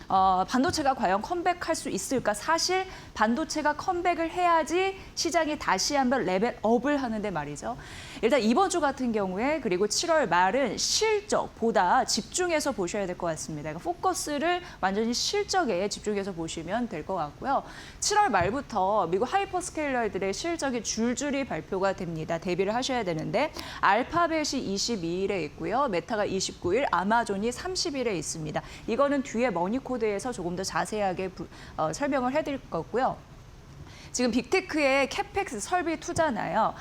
반도체가 과연 컴백할 수 있을까? 사실 반도체가 컴백을 해야지 시장이 다시 한번 레벨업을 하는데 말이죠. 일단 이번 주 같은 경우에 그리고 7월 말은 실적보다 집중해서 보셔야 될 것 같습니다. 그러니까 포커스를 완전히 실적에 집중해서 보시면 될 것 같고요. 7월 말부터 미국 하이퍼스케일러들의 실적이 줄줄이 발표가 됩니다. 대비를 하셔야 되는데 알파벳이 22일에 있고요. 메타가 29일, 아마존이 30일에 있습니다. 이거는 뒤에 머니코드에서 조금 더 자세하게 설명을 해드릴 거고요. 지금 빅테크의 캐펙스 설비 투자나요.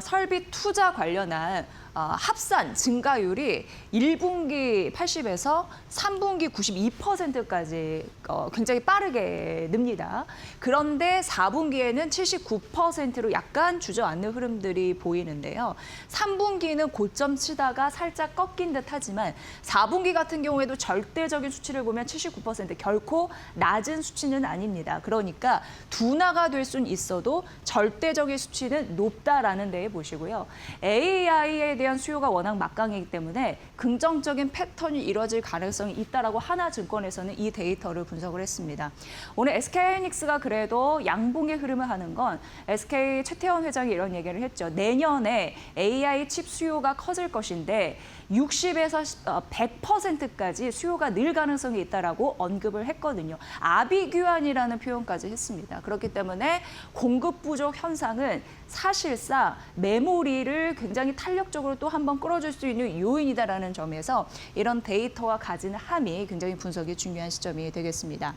설비 투자 관련한 합산 증가율이 1분기 80에서 3분기 92%까지 굉장히 빠르게 늡니다. 그런데 4분기에는 79%로 약간 주저앉는 흐름들이 보이는데요. 3분기는 고점 치다가 살짝 꺾인 듯 하지만 4분기 같은 경우에도 절대적인 수치를 보면 79% 결코 낮은 수치는 아닙니다. 그러니까 둔화가 될 수는 있어도 절대적인 수치는 높다라는 데에 보시고요. AI에 대한 수요가 워낙 막강하기 때문에 긍정적인 패턴이 이뤄질 가능성이 있다라고 하나증권에서는 이 데이터를 분석을 했습니다. 오늘 SK하이닉스가 그래도 양봉의 흐름을 하는 건 SK 최태원 회장이 이런 얘기를 했죠. 내년에 AI 칩 수요가 커질 것인데 60에서 100%까지 수요가 늘 가능성이 있다라고 언급을 했거든요. 아비규환이라는 표현까지 했습니다. 그렇기 때문에 공급 부족 현상은 사실상 메모리를 굉장히 탄력적으로 또 한번 끌어줄 수 있는 요인이다라는 점에서 이런 데이터와 가지는 함이 굉장히 분석이 중요한 시점이 되겠습니다.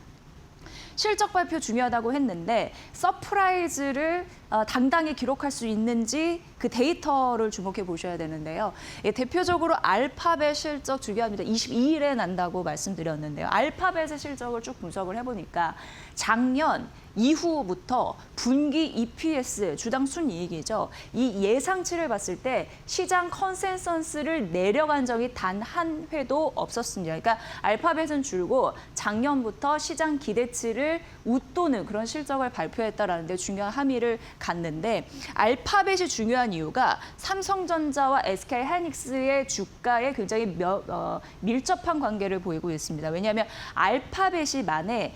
실적 발표 중요하다고 했는데 서프라이즈를 당당히 기록할 수 있는지 그 데이터를 주목해 보셔야 되는데요. 대표적으로 알파벳 실적 중요합니다. 22일에 난다고 말씀드렸는데요. 알파벳의 실적을 쭉 분석을 해보니까 작년 이후부터 분기 EPS, 주당 순이익이죠. 이 예상치를 봤을 때 시장 컨센서스를 내려간 적이 단 한 회도 없었습니다. 그러니까 알파벳은 줄고 작년부터 시장 기대치를 웃도는 그런 실적을 발표했다라는 데 중요한 함의를 갖는데 알파벳이 중요한 이유가 삼성전자와 SK하이닉스의 주가에 굉장히 밀접한 관계를 보이고 있습니다. 왜냐하면 알파벳이 만에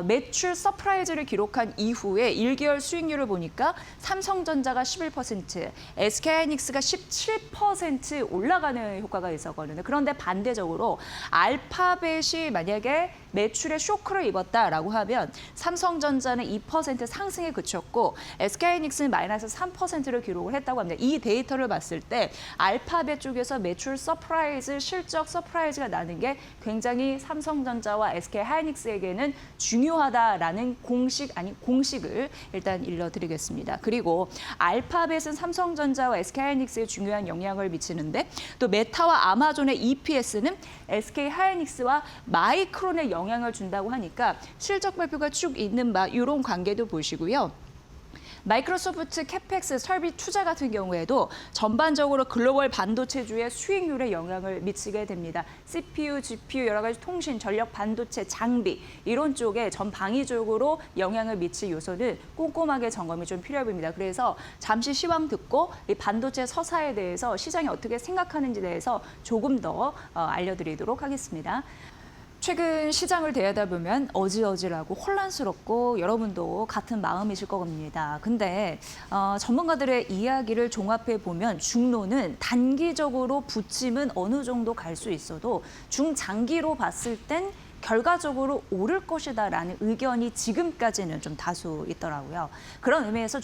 매출 서프라이즈를 기록한 이후에 1개월 수익률을 보니까 삼성전자가 11%, SK하이닉스가 17% 올라가는 효과가 있었거든요. 그런데 반대적으로 알파벳이 만약에 매출에 쇼크를 입었다라고 하면 삼성전자는 2% 상승에 그쳤고 SK하이닉스는 마이너스 3%를 기록을 했다고 합니다. 이 데이터를 봤을 때 알파벳 쪽에서 매출 서프라이즈, 실적 서프라이즈가 나는 게 굉장히 삼성전자와 SK하이닉스에게는 중요하다라는 공식을 일단 일러드리겠습니다. 그리고 알파벳은 삼성전자와 SK하이닉스에 중요한 영향을 미치는데 또 메타와 아마존의 EPS는 SK하이닉스와 마이크론의 영향을 준다고 하니까 실적 발표가 쭉 있는 이런 관계도 보시고요. 마이크로소프트 캐펙스 설비 투자 같은 경우에도 전반적으로 글로벌 반도체주의 수익률에 영향을 미치게 됩니다. CPU, GPU, 여러 가지 통신, 전력 반도체, 장비 이런 쪽에 전 방위적으로 영향을 미칠 요소는 꼼꼼하게 점검이 좀 필요해 보입니다. 그래서 잠시 시황 듣고 이 반도체 서사에 대해서 시장이 어떻게 생각하는지에 대해서 조금 더 알려드리도록 하겠습니다. 최근 시장을 대하다 보면 어지러지하고 혼란스럽고 여러분도 같은 마음이실 겁니다. 근데 전문가들의 이야기를 종합해 보면 중로는 단기적으로 부침은 어느 정도 갈 수 있어도 중장기로 봤을 땐 결과적으로 오를 것이다라는 의견이 지금까지는 좀 다수 있더라고요. 그런 의미에서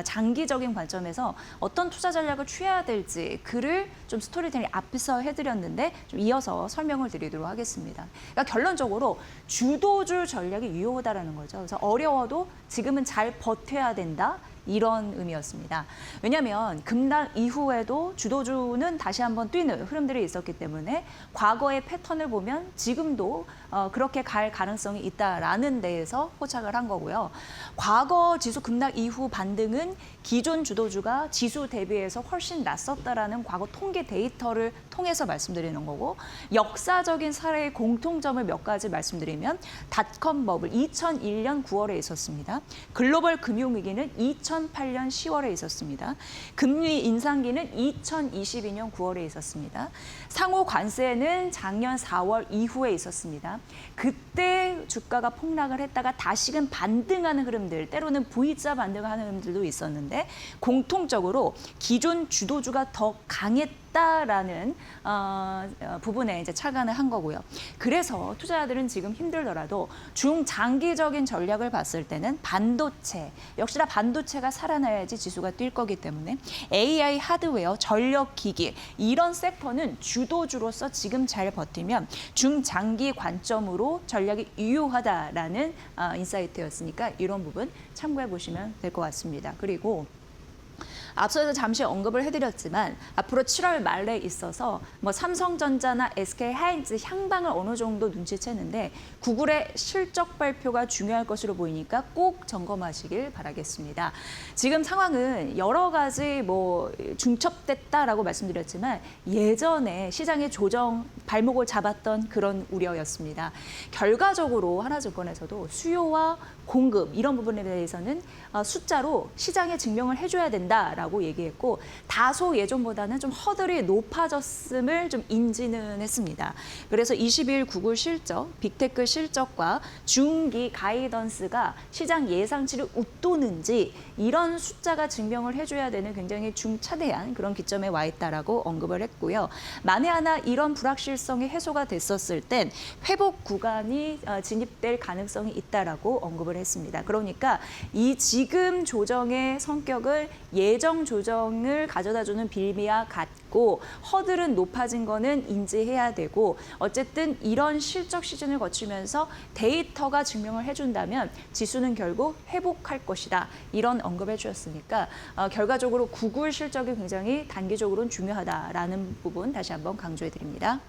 장기적인 관점에서 어떤 투자 전략을 취해야 될지 글을 좀 스토리텔링 앞에서 해드렸는데 좀 이어서 설명을 드리도록 하겠습니다. 그러니까 결론적으로 주도주 전략이 유효하다라는 거죠. 그래서 어려워도 지금은 잘 버텨야 된다. 이런 의미였습니다. 왜냐하면 급락 이후에도 주도주는 다시 한번 뛰는 흐름들이 있었기 때문에 과거의 패턴을 보면 지금도 그렇게 갈 가능성이 있다라는 데에서 포착을 한 거고요. 과거 지수 급락 이후 반등은 기존 주도주가 지수 대비해서 훨씬 낫었다라는 과거 통계 데이터를 통해서 말씀드리는 거고 역사적인 사례의 공통점을 몇 가지 말씀드리면 닷컴 버블 2001년 9월에 있었습니다. 글로벌 금융위기는 2008년 2008년 10월에 있었습니다. 금리 인상기는 2022년 9월에 있었습니다. 상호 관세는 작년 4월 이후에 있었습니다. 그때 주가가 폭락을 했다가 다시금 반등하는 흐름들, 때로는 V자 반등하는 흐름들도 있었는데 공통적으로 기존 주도주가 더 강했다라는 부분에 이제 착안을 한 거고요. 그래서 투자자들은 지금 힘들더라도 중장기적인 전략을 봤을 때는 반도체, 역시나 반도체가 살아나야지 지수가 뛸 거기 때문에 AI 하드웨어, 전력기기 이런 섹터는 주도주로서 지금 잘 버티면 중장기 관점으로 전략이 유효하다라는 인사이트였으니까 이런 부분 참고해 보시면 될 것 같습니다. 그리고 앞서서 잠시 언급을 해드렸지만 앞으로 7월 말에 있어서 뭐 삼성전자나 SK하이닉스 향방을 어느 정도 눈치채는데 구글의 실적 발표가 중요할 것으로 보이니까 꼭 점검하시길 바라겠습니다. 지금 상황은 여러 가지 뭐 중첩됐다라고 말씀드렸지만 예전에 시장의 조정 발목을 잡았던 그런 우려였습니다. 결과적으로 하나증권에서도 수요와 공급 이런 부분에 대해서는 숫자로 시장에 증명을 해줘야 된다라고 얘기했고 다소 예전보다는 좀 허들이 높아졌음을 좀 인지는 했습니다. 그래서 22일 구글 실적, 빅테크 실적과 중기 가이던스가 시장 예상치를 웃도는지 이런 숫자가 증명을 해줘야 되는 굉장히 중차대한 그런 기점에 와 있다라고 언급을 했고요. 만에 하나 이런 불확실성이 해소가 됐었을 땐 회복 구간이 진입될 가능성이 있다라고 언급을 했습니다. 그러니까 이 지금 조정의 성격을 예정 조정을 가져다주는 빌미와 같고 허들은 높아진 거는 인지해야 되고 어쨌든 이런 실적 시즌을 거치면서 데이터가 증명을 해준다면 지수는 결국 회복할 것이다. 이런 언급해 주셨으니까 결과적으로 구글 실적이 굉장히 단기적으로는 중요하다라는 부분 다시 한번 강조해 드립니다.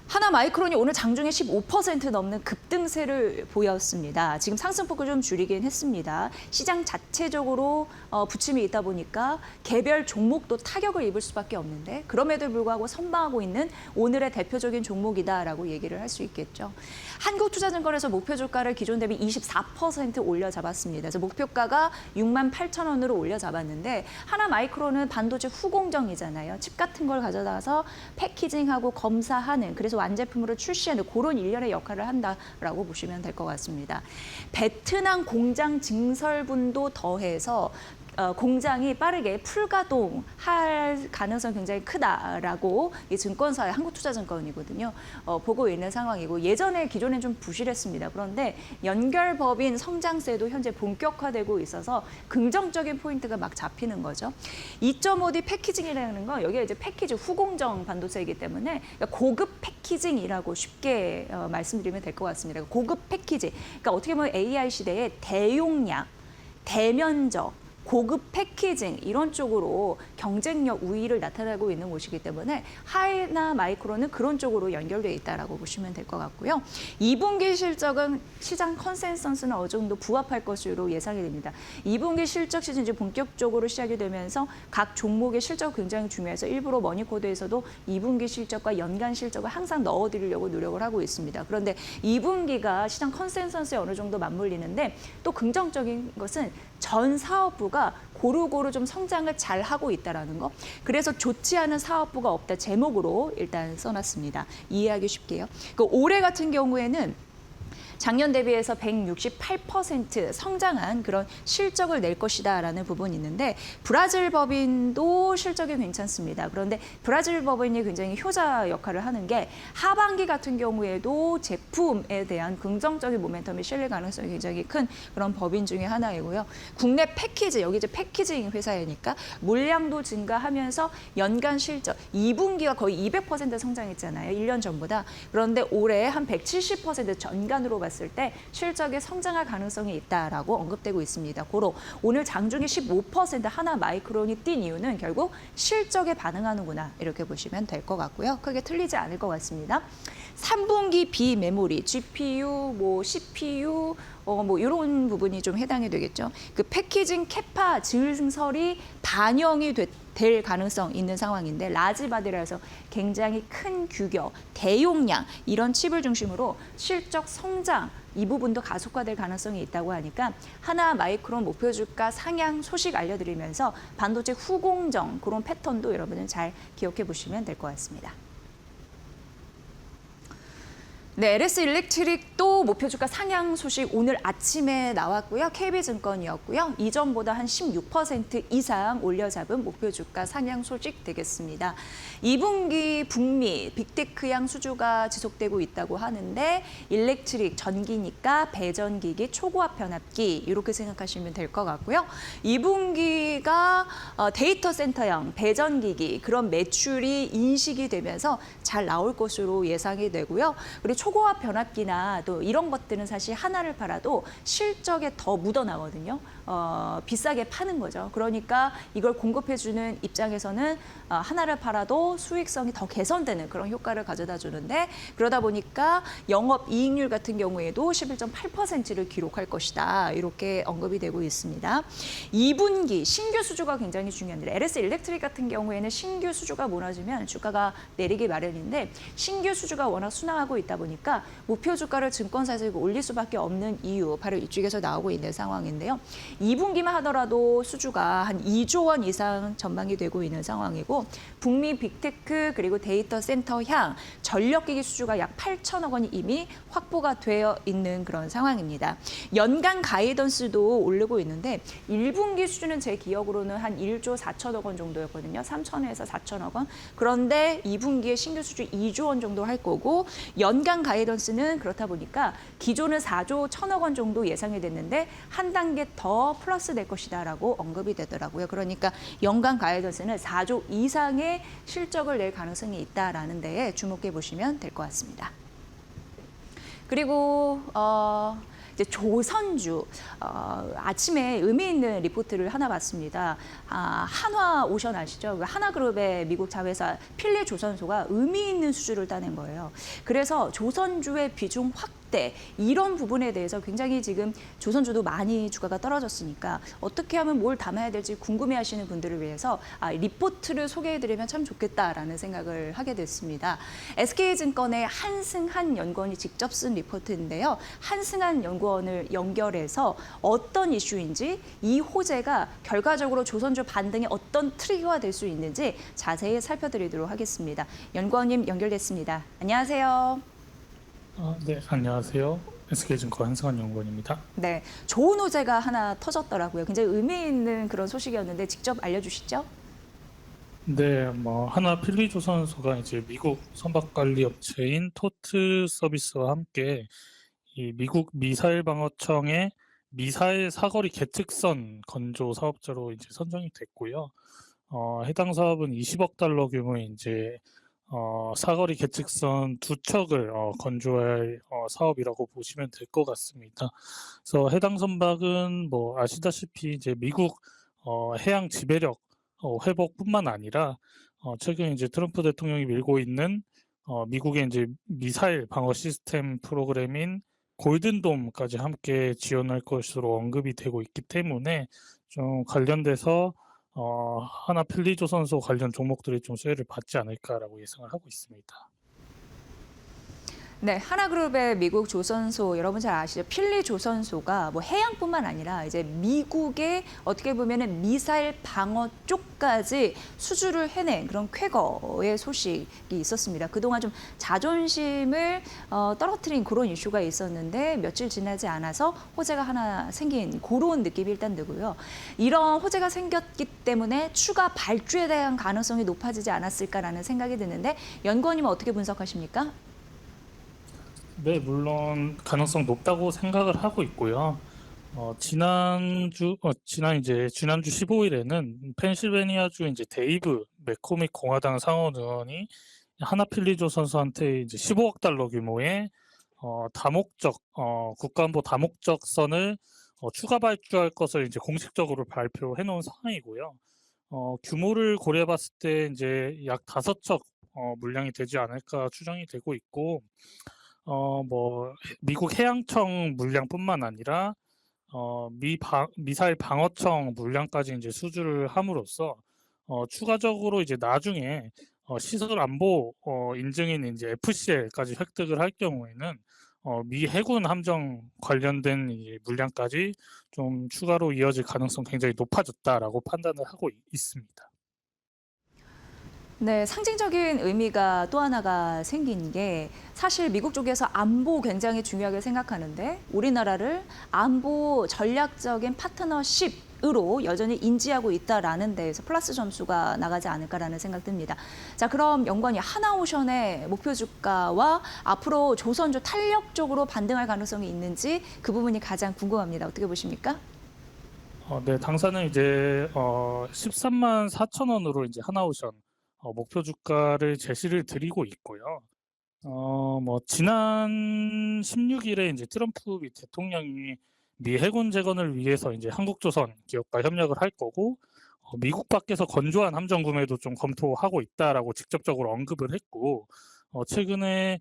하나마이크론이 오늘 장중에 15% 넘는 급등세를 보였습니다. 지금 상승폭을 좀 줄이긴 했습니다. 시장 자체적으로 부침이 있다 보니까 개별 종목도 타격을 입을 수밖에 없는데 그럼에도 불구하고 선방하고 있는 오늘의 대표적인 종목이다라고 얘기를 할 수 있겠죠. 한국투자증권에서 목표 주가를 기존 대비 24% 올려 잡았습니다. 그래서 목표가가 68,000원으로 올려 잡았는데 하나마이크론은 반도체 후공정이잖아요. 칩 같은 걸 가져다서 패키징하고 검사하는 그래서 완제품으로 출시하는 그런 일련의 역할을 한다라고 보시면 될 것 같습니다. 베트남 공장 증설분도 더해서 공장이 빠르게 풀가동할 가능성이 굉장히 크다라고 이 증권사의 한국투자증권이거든요. 보고 있는 상황이고 예전에 기존엔 좀 부실했습니다. 그런데 연결법인 성장세도 현재 본격화되고 있어서 긍정적인 포인트가 막 잡히는 거죠. 2.5D 패키징이라는 건 여기가 이제 패키지 후공정 반도체이기 때문에 고급 패키징이라고 쉽게 말씀드리면 될 것 같습니다. 고급 패키지. 그러니까 어떻게 보면 AI 시대의 대용량, 대면적 고급 패키징 이런 쪽으로 경쟁력 우위를 나타내고 있는 곳이기 때문에 하나마이크론은 그런 쪽으로 연결되어 있다라고 보시면 될 것 같고요. 2분기 실적은 시장 컨센서스는 어느 정도 부합할 것으로 예상이 됩니다. 2분기 실적 시즌 이제 본격적으로 시작이 되면서 각 종목의 실적 굉장히 중요해서 일부러 머니코드에서도 2분기 실적과 연간 실적을 항상 넣어드리려고 노력을 하고 있습니다. 그런데 2분기가 시장 컨센서스에 어느 정도 맞물리는데 또 긍정적인 것은 전 사업부가 고루고루 좀 성장을 잘 하고 있다라는 거. 그래서 좋지 않은 사업부가 없다 제목으로 일단 써놨습니다. 이해하기 쉽게요. 올해 같은 경우에는 작년 대비해서 168% 성장한 그런 실적을 낼 것이다라는 부분이 있는데 브라질 법인도 실적이 괜찮습니다. 그런데 브라질 법인이 굉장히 효자 역할을 하는 게 하반기 같은 경우에도 제품에 대한 긍정적인 모멘텀이 실릴 가능성이 굉장히 큰 그런 법인 중에 하나이고요. 국내 패키지, 여기 이제 패키징 회사이니까 물량도 증가하면서 연간 실적 2분기가 거의 200% 성장했잖아요. 1년 전보다. 그런데 올해 한 170% 전간으로 봤을 때 실적에 성장할 가능성이 있다라고 언급되고 있습니다. 고로 오늘 장중에 15% 하나마이크론이 뛴 이유는 결국 실적에 반응하는구나 이렇게 보시면 될 것 같고요. 크게 틀리지 않을 것 같습니다. 3분기 비메모리, GPU, CPU, 뭐 이런 부분이 좀 해당이 되겠죠. 그 패키징 캐파 증설이 반영이 될 가능성 있는 상황인데 라지 바디라서 굉장히 큰 규격, 대용량 이런 칩을 중심으로 실적 성장 이 부분도 가속화될 가능성이 있다고 하니까 하나 마이크론 목표 주가 상향 소식 알려드리면서 반도체 후공정 그런 패턴도 여러분은 잘 기억해 보시면 될 것 같습니다. 네, LS 일렉트릭도 목표 주가 상향 소식 오늘 아침에 나왔고요. KB증권이었고요. 이전보다 한 16% 이상 올려잡은 목표 주가 상향 소식 되겠습니다. 2분기 북미 빅테크향 수주가 지속되고 있다고 하는데 일렉트릭 전기니까 배전기기 초고압 변압기 이렇게 생각하시면 될 것 같고요. 2분기가 데이터 센터형 배전기기 그런 매출이 인식이 되면서 잘 나올 것으로 예상이 되고요. 그리고 초고압 변압기나 또 이런 것들은 사실 하나를 팔아도 실적에 더 묻어나거든요. 비싸게 파는 거죠. 그러니까 이걸 공급해주는 입장에서는 하나를 팔아도 수익성이 더 개선되는 그런 효과를 가져다 주는데 그러다 보니까 영업이익률 같은 경우에도 11.8%를 기록할 것이다. 이렇게 언급이 되고 있습니다. 2분기 신규 수주가 굉장히 중요한데 LS 일렉트릭 같은 경우에는 신규 수주가 무너지면 주가가 내리기 마련인데 신규 수주가 워낙 순항하고 있다 보니까 목표 주가를 증권사에서 올릴 수밖에 없는 이유 바로 이쪽에서 나오고 있는 상황인데요. 2분기만 하더라도 수주가 한 2조 원 이상 전망이 되고 있는 상황이고 북미 빅테크 그리고 데이터 센터 향 전력기기 수주가 약 8천억 원이 이미 확보가 되어 있는 그런 상황입니다. 연간 가이던스도 오르고 있는데 1분기 수주는 제 기억으로는 한 1조 4천억 원 정도였거든요. 3천에서 4천억 원. 그런데 2분기에 신규 수주 2조 원 정도 할 거고 연간 가이던스는 그렇다 보니까 기존은 4조 1천억 원 정도 예상이 됐는데 한 단계 더 플러스 될 것이다라고 언급이 되더라고요. 그러니까 연간 가이던스는 4조 이상의 실적을 낼 가능성이 있다라는 데에 주목해 보시면 될 것 같습니다. 그리고 이제 조선주 아침에 의미 있는 리포트를 하나 봤습니다. 한화 오션 아시죠? 하나그룹의 미국 자회사 필리조선소가 의미 있는 수주를 따낸 거예요. 그래서 조선주의 비중 확대 이런 부분에 대해서 굉장히 지금 조선주도 많이 주가가 떨어졌으니까 어떻게 하면 뭘 담아야 될지 궁금해하시는 분들을 위해서 리포트를 소개해드리면 참 좋겠다라는 생각을 하게 됐습니다. SK증권의 한승한 연구원이 직접 쓴 리포트인데요. 한승한 연구원을 연결해서 어떤 이슈인지 이 호재가 결과적으로 조선주 반등에 어떤 트리거가 될 수 있는지 자세히 살펴드리도록 하겠습니다. 연구원님 연결됐습니다. 안녕하세요. 네, 안녕하세요. SK증권 한승환 연구원입니다. 네, 좋은 호재가 하나 터졌더라고요. 굉장히 의미 있는 그런 소식이었는데 직접 알려주시죠. 네, 하나 필리조선소가 이제 미국 선박관리 업체인 토트 서비스와 함께 이 미국 미사일 방어청의 미사일 사거리 계측선 건조 사업자로 이제 선정이 됐고요. 해당 사업은 20억 달러 규모의 이제 사거리 계측선 2척을 건조할 사업이라고 보시면 될 것 같습니다. 그래서 해당 선박은 아시다시피 이제 미국 해양 지배력 회복뿐만 아니라 최근 이제 트럼프 대통령이 밀고 있는 미국의 이제 미사일 방어 시스템 프로그램인 골든돔까지 함께 지원할 것으로 언급이 되고 있기 때문에 좀 관련돼서 하나 필리조선소 관련 종목들이 좀 수혜를 받지 않을까라고 예상을 하고 있습니다. 네, 하나그룹의 미국 조선소 여러분 잘 아시죠? 필리조선소가 해양뿐만 아니라 이제 미국의 어떻게 보면은 미사일 방어 쪽까지 수주를 해낸 그런 쾌거의 소식이 있었습니다. 그동안 좀 자존심을 떨어뜨린 그런 이슈가 있었는데 며칠 지나지 않아서 호재가 하나 생긴 그런 느낌이 일단 들고요. 이런 호재가 생겼기 때문에 추가 발주에 대한 가능성이 높아지지 않았을까라는 생각이 드는데 연구원님은 어떻게 분석하십니까? 네, 물론 가능성 높다고 생각을 하고 있고요. 지난주 15일에는 펜실베니아주 이제 데이브 맥코믹 공화당 상원 의원이 하나 필리조선소한테 이제 15억 달러 규모의 다목적 국가안보 다목적선을 추가 발주할 것을 이제 공식적으로 발표해 놓은 상황이고요. 규모를 고려해 봤을 때 이제 약 5척 물량이 되지 않을까 추정이 되고 있고 미국 해양청 물량뿐만 아니라 미사일 방어청 물량까지 이제 수주를 함으로써 추가적으로 이제 나중에 시설 안보 인증인 이제 FCL까지 획득을 할 경우에는 미 해군 함정 관련된 이 물량까지 좀 추가로 이어질 가능성 굉장히 높아졌다라고 판단을 하고 있습니다. 네, 상징적인 의미가 또 하나가 생긴 게 사실 미국 쪽에서 안보 굉장히 중요하게 생각하는데 우리나라를 안보 전략적인 파트너십으로 여전히 인지하고 있다라는 데에서 플러스 점수가 나가지 않을까라는 생각 듭니다. 자, 그럼 연관이 하나오션의 목표 주가와 앞으로 조선주 탄력적으로 반등할 가능성이 있는지 그 부분이 가장 궁금합니다. 어떻게 보십니까? 네, 당사는 이제 13만 4천 원으로 이제 하나오션 목표 주가를 제시를 드리고 있고요. 지난 16일에 이제 트럼프 미 대통령이 미 해군 재건을 위해서 이제 한국조선 기업과 협력을 할 거고 미국 밖에서 건조한 함정 구매도 좀 검토하고 있다라고 직접적으로 언급을 했고 최근에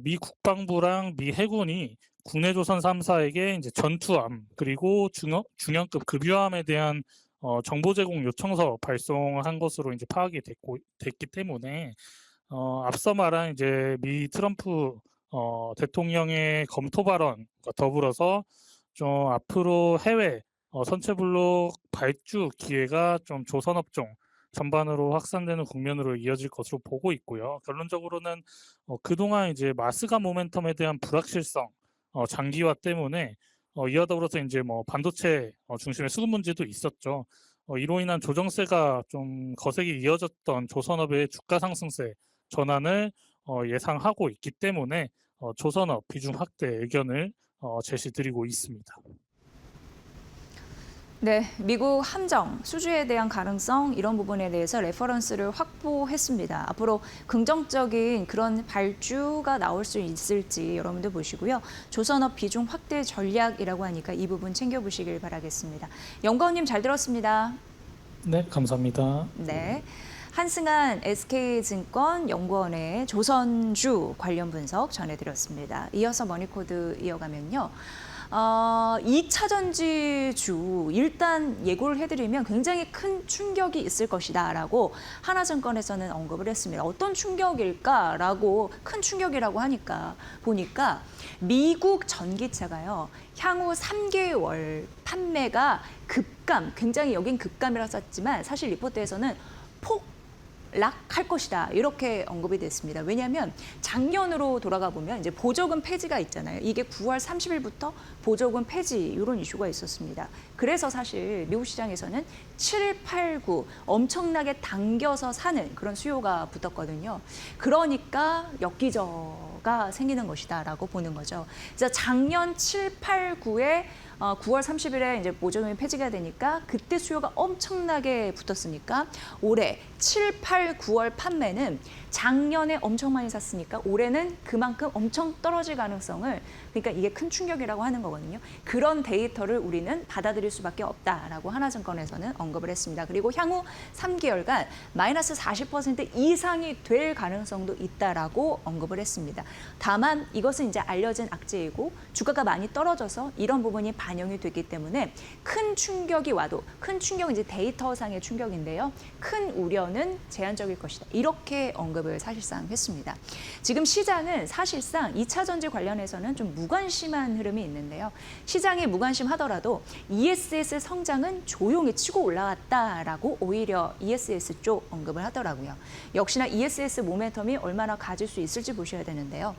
미 국방부랑 미 해군이 국내 조선 3사에게 이제 전투함 그리고 중형급 급유함에 대한 정보 제공 요청서 발송한 것으로 이제 파악이 됐기 때문에 앞서 말한 이제 미 트럼프 대통령의 검토 발언과 더불어서 좀 앞으로 해외 선체블록 발주 기회가 좀 조선업종 전반으로 확산되는 국면으로 이어질 것으로 보고 있고요. 결론적으로는 그동안 이제 마스가 모멘텀에 대한 불확실성, 장기화 때문에 이와 더불어서 이제 반도체 중심의 수급 문제도 있었죠. 이로 인한 조정세가 좀 거세게 이어졌던 조선업의 주가 상승세 전환을 예상하고 있기 때문에 조선업 비중 확대 의견을 제시드리고 있습니다. 네, 미국 함정 수주에 대한 가능성 이런 부분에 대해서 레퍼런스를 확보했습니다. 앞으로 긍정적인 그런 발주가 나올 수 있을지 여러분들 보시고요. 조선업 비중 확대 전략이라고 하니까 이 부분 챙겨보시길 바라겠습니다. 연구원님 잘 들었습니다. 네, 감사합니다. 네. 한승환 SK증권 연구원의 조선주 관련 분석 전해드렸습니다. 이어서 머니코드 이어가면요. 2차 전지주 일단 예고를 해드리면 굉장히 큰 충격이 있을 것이다라고 하나증권에서는 언급을 했습니다. 어떤 충격일까라고 큰 충격이라고 하니까 보니까 미국 전기차가요. 향후 3개월 판매가 굉장히 여긴 급감이라 썼지만 사실 리포트에서는 폭락할 것이다 이렇게 언급이 됐습니다. 왜냐하면 작년으로 돌아가 보면 이제 보조금 폐지가 있잖아요. 이게 9월 30일부터 보조금 폐지 이런 이슈가 있었습니다. 그래서 사실 미국 시장에서는 7, 8, 9 엄청나게 당겨서 사는 그런 수요가 붙었거든요. 그러니까 역기저가 생기는 것이다라고 보는 거죠. 그래서 작년 7, 8, 9에 9월 30일에 이제 보조금이 폐지가 되니까 그때 수요가 엄청나게 붙었으니까 올해 7, 8, 9월 판매는 작년에 엄청 많이 샀으니까 올해는 그만큼 엄청 떨어질 가능성을 그러니까 이게 큰 충격이라고 하는 거거든요. 그런 데이터를 우리는 받아들일 수밖에 없다라고 하나증권에서는 언급을 했습니다. 그리고 향후 3개월간 마이너스 40% 이상이 될 가능성도 있다라고 언급을 했습니다. 다만 이것은 이제 알려진 악재이고 주가가 많이 떨어져서 이런 부분이 반영이 됐기 때문에 큰 충격이 와도 큰 충격은 이제 데이터상의 충격인데요. 큰 우려는 제한적일 것이다. 이렇게 언급을 사실상 했습니다. 지금 시장은 사실상 2차 전지 관련해서는 좀 무관심한 흐름이 있는데요. 시장이 무관심하더라도 ESS 성장은 조용히 치고 올라왔다라고 오히려 ESS 쪽 언급을 하더라고요. 역시나 ESS 모멘텀이 얼마나 가질 수 있을지 보셔야 되는데요.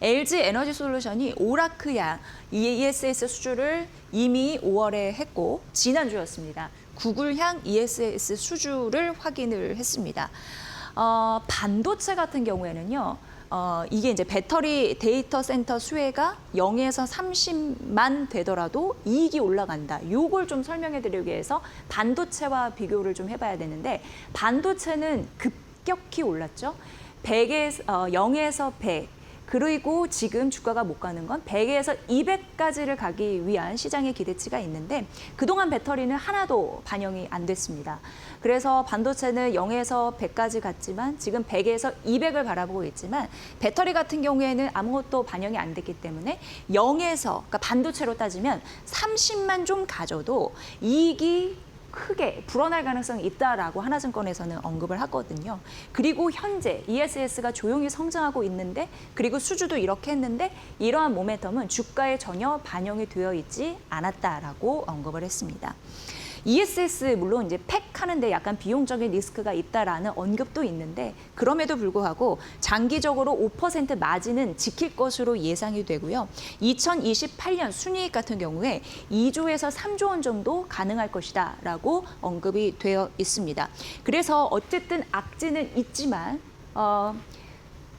LG 에너지 솔루션이 오라크양 ESS 수주를 이미 5월에 했고 지난주였습니다. 구글향 ESS 수주를 확인을 했습니다. 반도체 같은 경우에는요. 이게 이제 배터리 데이터 센터 수혜가 0에서 30만 되더라도 이익이 올라간다. 요걸 좀 설명해 드리기 위해서 반도체와 비교를 좀 해봐야 되는데 반도체는 급격히 올랐죠. 0에서 100. 그리고 지금 주가가 못 가는 건 100에서 200까지를 가기 위한 시장의 기대치가 있는데 그동안 배터리는 하나도 반영이 안 됐습니다. 그래서 반도체는 0에서 100까지 갔지만 지금 100에서 200을 바라보고 있지만 배터리 같은 경우에는 아무것도 반영이 안 됐기 때문에 0에서 그러니까 반도체로 따지면 30만 좀 가져도 이익이 크게 불어날 가능성이 있다라고 하나증권에서는 언급을 하거든요. 그리고 현재 ESS가 조용히 성장하고 있는데 그리고 수주도 이렇게 했는데 이러한 모멘텀은 주가에 전혀 반영이 되어 있지 않았다라고 언급을 했습니다. ESS 물론 이제 팩 하는데 약간 비용적인 리스크가 있다라는 언급도 있는데 그럼에도 불구하고 장기적으로 5% 마진은 지킬 것으로 예상이 되고요. 2028년 순이익 같은 경우에 2조에서 3조 원 정도 가능할 것이다라고 언급이 되어 있습니다. 그래서 어쨌든 악재는 있지만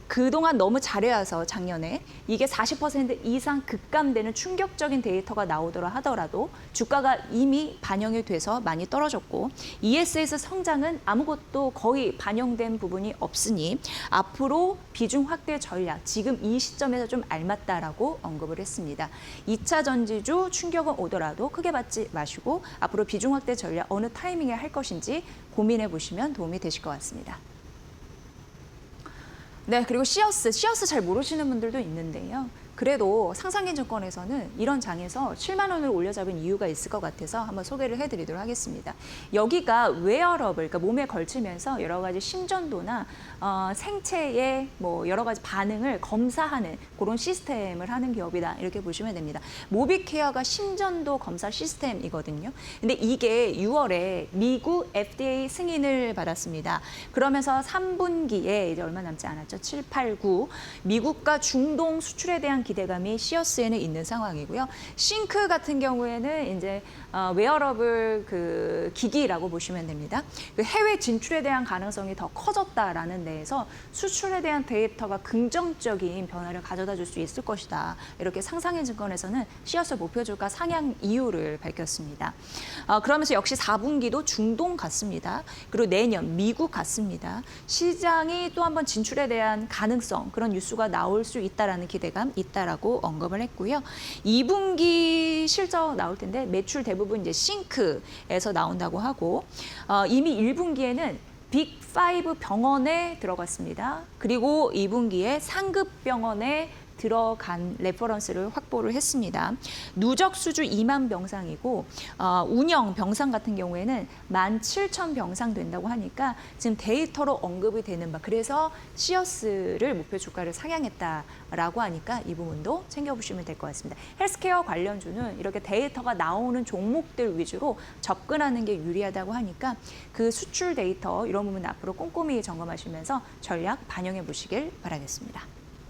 그동안 너무 잘해와서 작년에 이게 40% 이상 급감되는 충격적인 데이터가 나오더라 하더라도 주가가 이미 반영이 돼서 많이 떨어졌고 ESS 성장은 아무것도 거의 반영된 부분이 없으니 앞으로 비중 확대 전략 지금 이 시점에서 좀 알맞다라고 언급을 했습니다. 2차 전지주 충격은 오더라도 크게 받지 마시고 앞으로 비중 확대 전략 어느 타이밍에 할 것인지 고민해 보시면 도움이 되실 것 같습니다. 네, 그리고 시어스 잘 모르시는 분들도 있는데요. 그래도 상상인증권에서는 이런 장에서 7만 원을 올려잡은 이유가 있을 것 같아서 한번 소개를 해드리도록 하겠습니다. 여기가 웨어러블, 그러니까 몸에 걸치면서 여러 가지 심전도나 생체의 뭐 여러 가지 반응을 검사하는 그런 시스템을 하는 기업이다 이렇게 보시면 됩니다. 모비케어가 심전도 검사 시스템이거든요. 근데 이게 6월에 미국 FDA 승인을 받았습니다. 그러면서 3분기에 이제 얼마 남지 않았죠. 7, 8, 9 미국과 중동 수출에 대한 기대감이 시어스에는 있는 상황이고요. 싱크 같은 경우에는 이제 웨어러블 그 기기라고 보시면 됩니다. 그 해외 진출에 대한 가능성이 더 커졌다라는 데에서 수출에 대한 데이터가 긍정적인 변화를 가져다 줄 수 있을 것이다. 이렇게 상상인증권에서는 시어스 목표 주가 상향 이유를 밝혔습니다. 그러면서 역시 4분기도 중동 같습니다. 그리고 내년 미국 같습니다. 시장이 또 한번 진출에 대한 가능성 그런 뉴스가 나올 수 있다라는 기대감 있다라고 언급을 했고요. 2분기 실적 나올 텐데 매출 대부분 이제 싱크에서 나온다고 하고 이미 1분기에는 빅5 병원에 들어갔습니다. 그리고 2분기에 상급 병원에 들어간 레퍼런스를 확보를 했습니다. 누적 수주 2만 병상이고 운영 병상 같은 경우에는 17,000 병상 된다고 하니까 지금 데이터로 언급이 되는 바 그래서 시어스를 목표 주가를 상향했다라고 하니까 이 부분도 챙겨보시면 될 것 같습니다. 헬스케어 관련주는 이렇게 데이터가 나오는 종목들 위주로 접근하는 게 유리하다고 하니까 그 수출 데이터 이런 부분 앞으로 꼼꼼히 점검하시면서 전략 반영해 보시길 바라겠습니다.